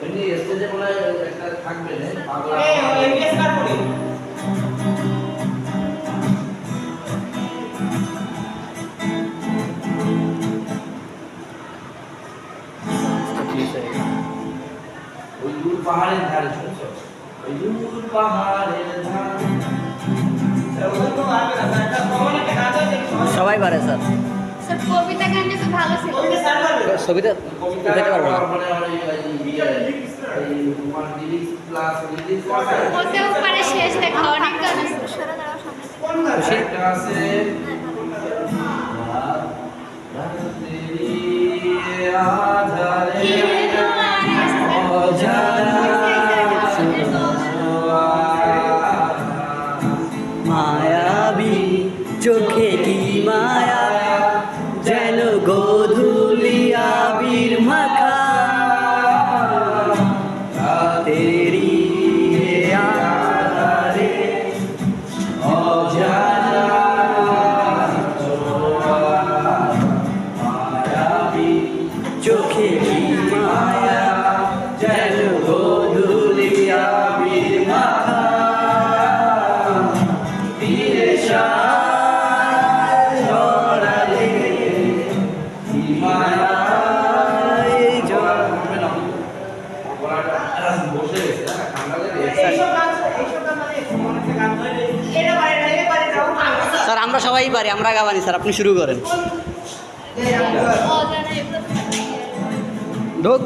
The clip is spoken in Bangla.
এমনি স্টেজে মনে হয় একটা থাকবে না পাগলা ওই দূর পাহাড়ের ধারে শুনছো ওই দূর পাহাড়ের ধারে সবাই পারে স্যার। স্যার কবিতা গানটা তো ভালো ছিল। ছবিটা দেখতে পারবো না। ওতেও পারে শেষ দেখা অনেক গান আছে। একটা আছে আধারে মায়াবী চোখে কি মায়া, যেন গোধূলি আবির মাখা তেরি আধারে অজানা মায়াবী চোখে কি মায়া, যেন গোধূলি আবির মাখা তীরে জড়ালে কি মায়ায় বসে গেছে ঠান্ডা লেগে স্যার আমরা সবাই পারি, আমরা গাবানি স্যার, আপনি শুরু করেন। অজানা এগুলো ঢোক